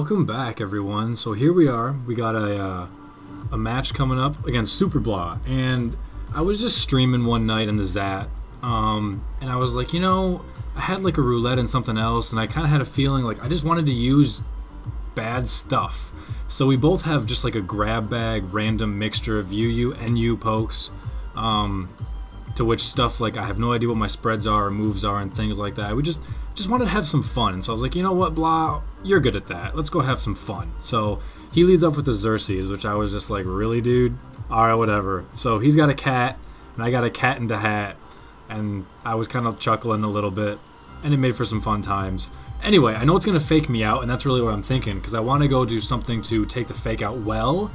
Welcome back, everyone. So here we are. We got a match coming up against SuperBlah, and I was just streaming one night in the Zat, and I was like, you know, I had like a roulette and something else, and I kind of had a feeling like I just wanted to use bad stuff. So we both have just like a grab bag, random mixture of UU and U pokes, to which stuff like I have no idea what my spreads are or moves are and things like that. We just wanted to have some fun, and so I was like, you know what, Blah, you're good at that. Let's go have some fun. So he leads up with the Xerxes, which I was just like, really, dude? Alright, whatever. So he's got a cat, and I got a cat in the hat, and I was kind of chuckling a little bit, and it made for some fun times. Anyway, I know it's going to fake me out, and that's really what I'm thinking, because I want to go do something to take the fake out well,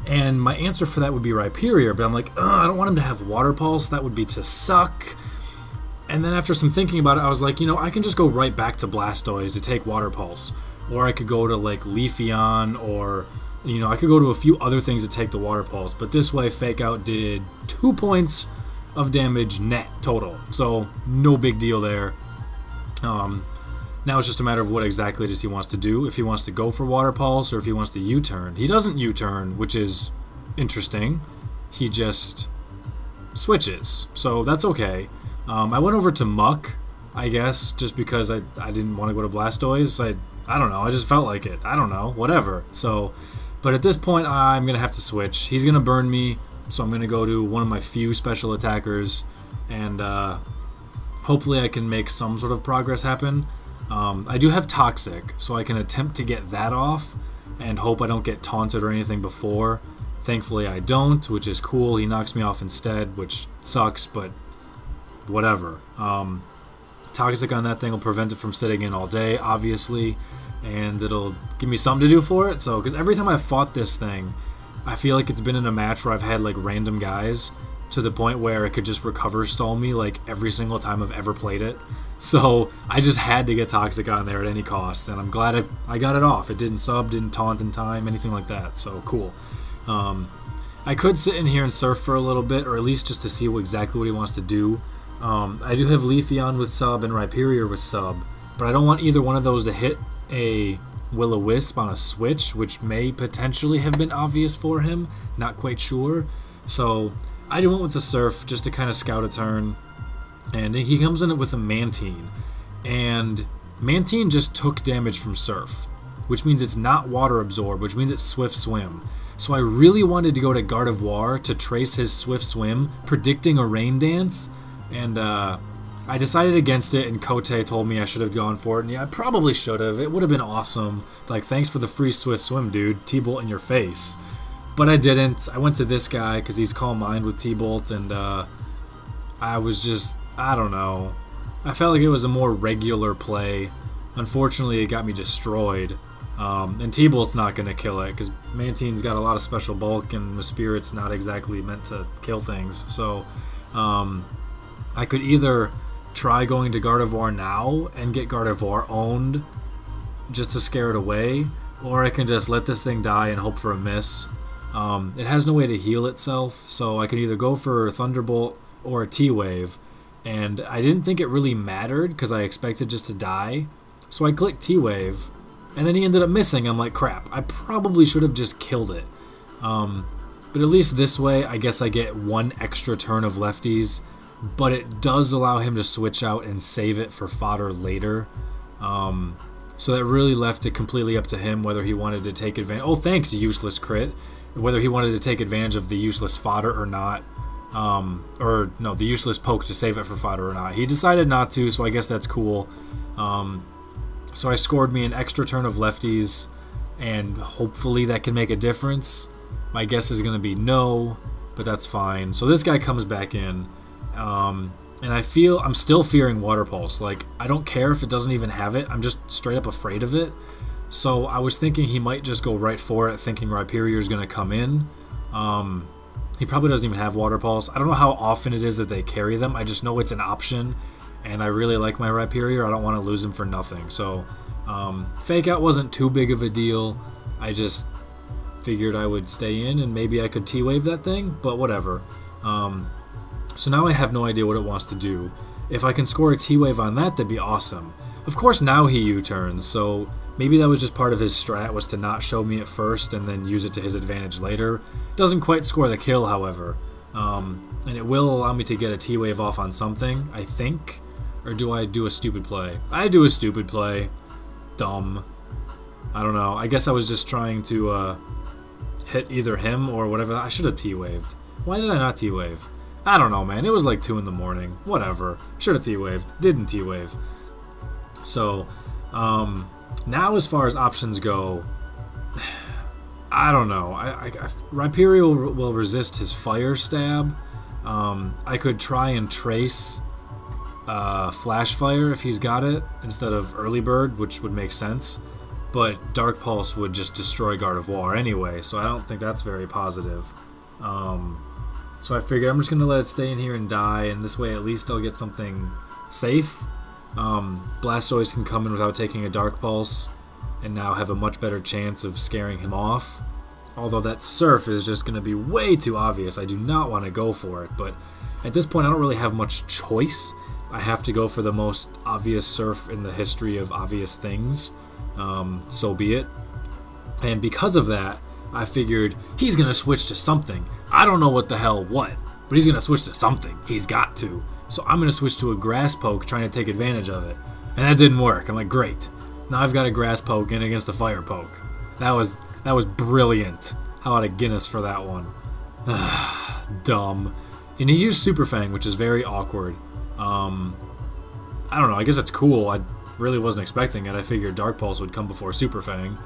and my answer for that would be Rhyperior, but I'm like, I don't want him to have Water Pulse, that would be to suck. And then after some thinking about it, I was like, you know, I can just go right back to Blastoise to take Water Pulse. Or I could go to like Leafeon, or, you know, I could go to a few other things to take the Water Pulse. But this way, Fake Out did 2 points of damage net total. So, no big deal there. Now it's just a matter of what exactly does he wants to do. If he wants to go for Water Pulse, or if he wants to U-turn. He doesn't U-turn, which is interesting. He just switches. So, that's okay. I went over to Muck, I guess, just because I didn't want to go to Blastoise. I don't know, I just felt like it. I don't know, whatever. So, but at this point, I'm going to have to switch. He's going to burn me, so I'm going to go to one of my few special attackers, and hopefully I can make some sort of progress happen. I do have Toxic, so I can attempt to get that off, and hope I don't get taunted or anything before. Thankfully I don't, which is cool. He knocks me off instead, which sucks, but whatever. Toxic on that thing will prevent it from sitting in all day, obviously, and it'll give me something to do for it. So, because every time I've fought this thing, I feel like it's been in a match where I've had like random guys to the point where it could just recover stall me like every single time I've ever played it. So I just had to get Toxic on there at any cost, and I'm glad I got it off. It didn't sub, didn't taunt in time, anything like that. So cool. I could sit in here and surf for a little bit, or at least just to see exactly what he wants to do. I do have Leafeon with sub and Rhyperior with sub, but I don't want either one of those to hit a Will-O-Wisp on a switch, which may potentially have been obvious for him, not quite sure. So I went with the Surf just to kind of scout a turn, and he comes in it with a Mantine, and Mantine just took damage from Surf, which means it's not Water Absorb, which means it's Swift Swim. So I really wanted to go to Gardevoir to trace his Swift Swim, predicting a Rain Dance. And I decided against it, and Kote told me I should have gone for it, and yeah, I probably should have. It would have been awesome. Like, thanks for the free Swift Swim, dude. T-Bolt in your face. But I didn't. I went to this guy because he's Calm Mind with T-Bolt, and I was just, I don't know. I felt like it was a more regular play. Unfortunately, it got me destroyed. And T-Bolt's not going to kill it because Mantine's got a lot of special bulk, and the Spirit's not exactly meant to kill things. So, I could either try going to Gardevoir now and get Gardevoir owned just to scare it away, or I can just let this thing die and hope for a miss. It has no way to heal itself, so I could either go for Thunderbolt or a T-Wave, and I didn't think it really mattered because I expected just to die, so I clicked T-Wave, and then he ended up missing. I'm like, crap, I probably should have just killed it. But at least this way, I guess I get one extra turn of lefties, but it does allow him to switch out and save it for fodder later. So that really left it completely up to him whether he wanted to take advantage. Oh, thanks, useless crit. Whether he wanted to take advantage of the useless fodder or not. Or, no, the useless poke to save it for fodder or not. He decided not to, so I guess that's cool. So I scored me an extra turn of lefties, and hopefully that can make a difference. My guess is going to be no, but that's fine. So this guy comes back in. And I'm still fearing Water Pulse. Like, I don't care if it doesn't even have it. I'm just straight up afraid of it. So I was thinking he might just go right for it, thinking Rhyperior is going to come in. He probably doesn't even have Water Pulse. I don't know how often it is that they carry them. I just know it's an option, and I really like my Rhyperior. I don't want to lose him for nothing. So Fake Out wasn't too big of a deal. I just figured I would stay in, and maybe I could T-Wave that thing, but whatever. So now I have no idea what it wants to do. If I can score a T-Wave on that, that'd be awesome. Of course now he U-turns, so Maybe that was just part of his strat, was to not show me at first and then use it to his advantage later. Doesn't quite score the kill, however. And it will allow me to get a T-Wave off on something, I think. Or do I do a stupid play? I do a stupid play. Dumb. I don't know. I guess I was just trying to hit either him or whatever. I should have T-Waved. Why did I not T-Wave? I don't know, man. It was like 2 in the morning. Whatever. Should have T-Waved. Didn't T-Wave. So, now as far as options go, I don't know. Rhyperior will resist his fire stab. I could try and trace Flash Fire if he's got it instead of Early Bird, which would make sense. But Dark Pulse would just destroy Guard of War anyway, so I don't think that's very positive. So I figured I'm just going to let it stay in here and die, and this way at least I'll get something safe. Blastoise can come in without taking a Dark Pulse, and now have a much better chance of scaring him off. Although that Surf is just going to be way too obvious. I do not want to go for it, but at this point I don't really have much choice. I have to go for the most obvious Surf in the history of obvious things. So be it. And because of that, I figured he's going to switch to something. I don't know what the hell what, but he's going to switch to something. He's got to. So I'm going to switch to a Grass Poke, trying to take advantage of it. And that didn't work. I'm like, great. Now I've got a Grass Poke in against a Fire Poke. That was brilliant. How out of Guinness for that one. Dumb. And he used Super Fang, which is very awkward. I don't know. I guess that's cool. I really wasn't expecting it. I figured Dark Pulse would come before Super Fang.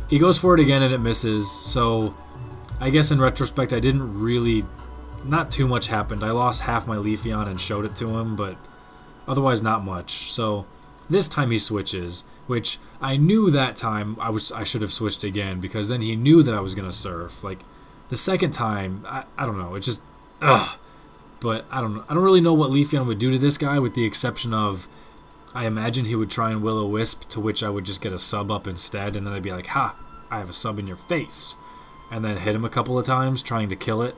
He goes for it again and it misses. So I guess in retrospect I didn't really... Not too much happened. I lost half my Leafeon and showed it to him, but otherwise not much. So this time he switches, which I knew that time I should have switched again, because then he knew that I was gonna Surf. Like the second time, I don't know. It just But I don't really know what Leafeon would do to this guy, with the exception of I imagine he would try and Will-O-Wisp, to which I would just get a sub up instead, and then I'd be like, ha, I have a sub in your face, and then hit him a couple of times trying to kill it.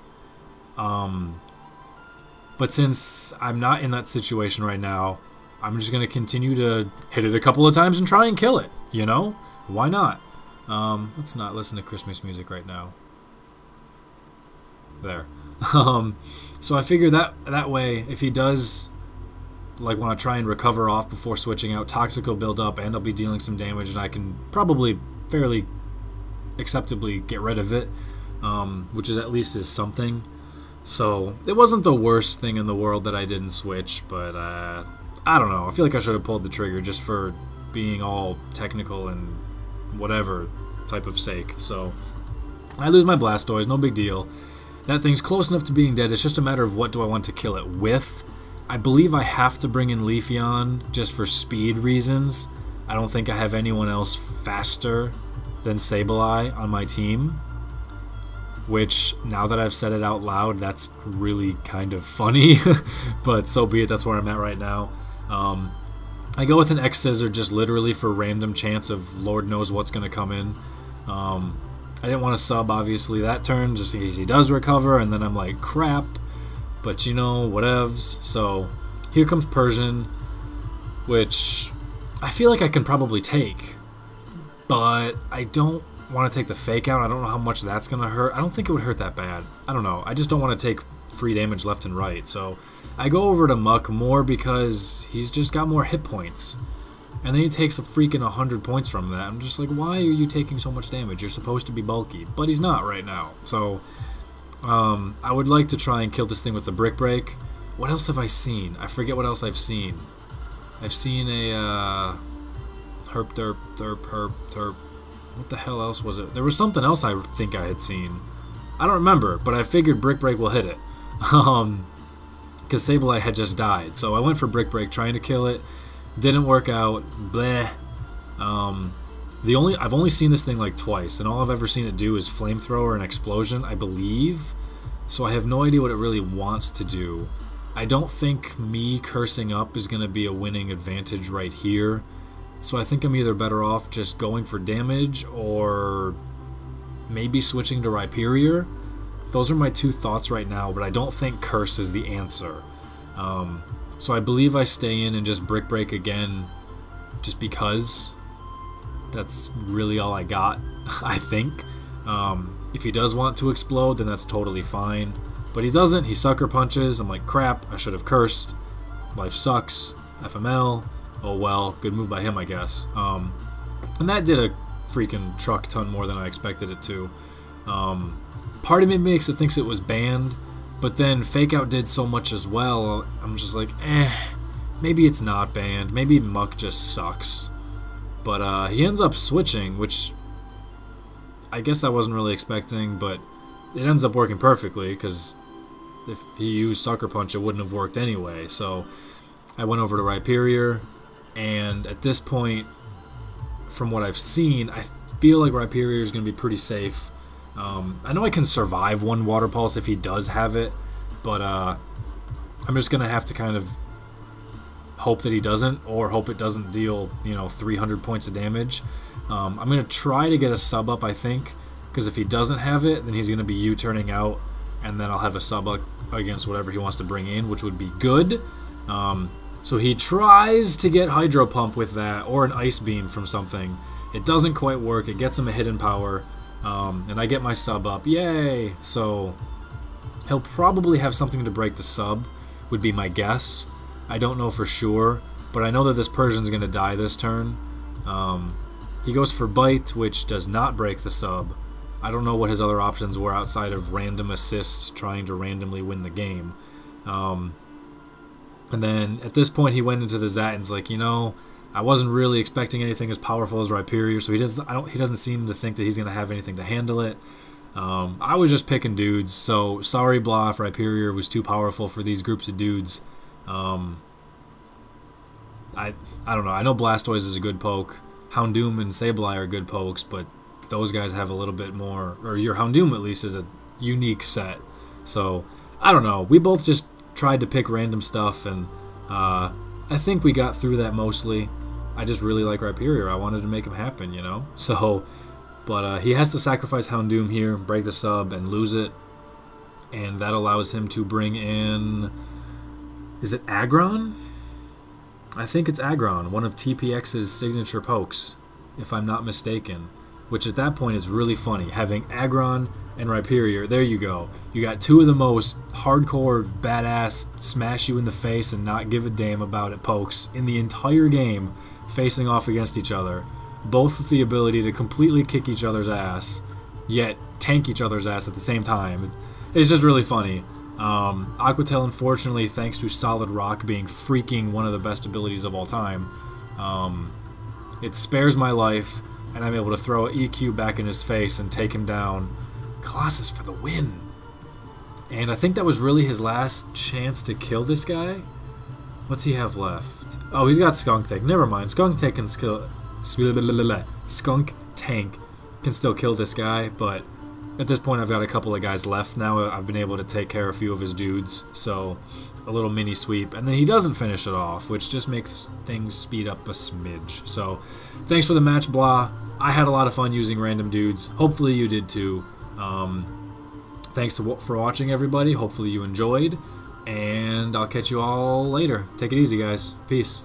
But since I'm not in that situation right now, I'm just going to continue to hit it a couple of times and try and kill it, you know? Why not? Let's not listen to Christmas music right now. There. So I figure that way, if he does like want to try and recover off before switching out, Toxic will build up and I'll be dealing some damage, and I can probably fairly acceptably get rid of it, which is at least is something. So it wasn't the worst thing in the world that I didn't switch, but I don't know. I feel like I should have pulled the trigger just for being all technical and whatever type of sake. So I lose my Blastoise, no big deal. That thing's close enough to being dead. It's just a matter of what do I want to kill it with. I believe I have to bring in Leafeon just for speed reasons. I don't think I have anyone else faster than Sableye on my team. Which, now that I've said it out loud, that's really kind of funny. But so be it, that's where I'm at right now. I go with an X-Scissor just literally for random chance of Lord knows what's going to come in. I didn't want to sub, obviously, that turn, just in case he does recover, and then I'm like, crap. But, you know, whatevs. So, here comes Persian, which I feel like I can probably take. But I don't want to take the Fake Out. I don't know how much that's going to hurt. I don't think it would hurt that bad. I don't know. I just don't want to take free damage left and right. So, I go over to Muck more because he's just got more hit points. And then he takes a freaking 100 points from that. I'm just like, why are you taking so much damage? You're supposed to be bulky. But he's not right now. So, I would like to try and kill this thing with the Brick Break. What else have I seen? I forget what else I've seen. I've seen a, Herp Derp Derp Herp Derp. What the hell else was it? There was something else I think I had seen. I don't remember, but I figured Brick Break will hit it. Because Sableye had just died. So I went for Brick Break, trying to kill it. Didn't work out. Bleh. I've only seen this thing like twice, and all I've ever seen it do is Flamethrower and Explosion, I believe. So I have no idea what it really wants to do. I don't think me cursing up is going to be a winning advantage right here. So I think I'm either better off just going for damage or maybe switching to Rhyperior. Those are my two thoughts right now, but I don't think Curse is the answer. So I believe I stay in and just Brick Break again just because. That's really all I got, I think. If he does want to explode, then that's totally fine. But he doesn't. He sucker punches. I'm like, crap, I should have cursed. Life sucks. FML. Oh well, good move by him, I guess. And that did a freaking truck ton more than I expected it to. Part of me thinks it was banned, but then Fake Out did so much as well. I'm just like, maybe it's not banned. Maybe Muck just sucks. But he ends up switching, which I guess I wasn't really expecting, but it ends up working perfectly, because if he used Sucker Punch, it wouldn't have worked anyway. So I went over to Rhyperior, and at this point, from what I've seen, I feel like Rhyperior is going to be pretty safe. I know I can survive one Water Pulse if he does have it, but I'm just going to have to kind of hope that he doesn't, or hope it doesn't deal, 300 points of damage. I'm going to try to get a sub up, I think, because if he doesn't have it, then he's going to be U-turning out, and then I'll have a sub up against whatever he wants to bring in, which would be good. So he tries to get Hydro Pump with that, or an Ice Beam from something. It doesn't quite work. It gets him a hidden power, and I get my sub up. Yay! So he'll probably have something to break the sub, would be my guess. I don't know for sure, but I know that this Persian's going to die this turn. He goes for Bite, which does not break the sub. I don't know what his other options were outside of random assist, trying to randomly win the game. And then at this point he went into the Zat and's like, I wasn't really expecting anything as powerful as Rhyperior, so he doesn't seem to think that he's going to have anything to handle it. I was just picking dudes, so sorry Blah if Rhyperior was too powerful for these groups of dudes. I don't know. I know Blastoise is a good poke. Houndoom and Sableye are good pokes, but those guys have a little bit more, or your Houndoom at least is a unique set. So I don't know. We both just tried to pick random stuff, and I think we got through that mostly. I just really like Rhyperior. I wanted to make him happen, So, but he has to sacrifice Houndoom here, break the sub, and lose it, and that allows him to bring in. Is it Aggron? I think it's Aggron, one of TPX's signature pokes, if I'm not mistaken. Which at that point is really funny, having Aggron and Rhyperior. There you go. You got two of the most hardcore, badass, smash you in the face and not give a damn about it pokes in the entire game, facing off against each other. Both with the ability to completely kick each other's ass, yet tank each other's ass at the same time. It's just really funny. Aquatail, unfortunately, thanks to Solid Rock being freaking one of the best abilities of all time, it spares my life, and I'm able to throw an EQ back in his face and take him down. Colossus for the win! And I think that was really his last chance to kill this guy. What's he have left? Oh, he's got Skunk Tank. Never mind. Skunk Tank can still kill this guy, but at this point I've got a couple of guys left now. I've been able to take care of a few of his dudes, so a little mini sweep, and then he doesn't finish it off, which just makes things speed up a smidge. So thanks for the match, Blah. I had a lot of fun using random dudes. Hopefully you did too. Thanks for watching, everybody. Hopefully you enjoyed, and I'll catch you all later. Take it easy, guys. Peace.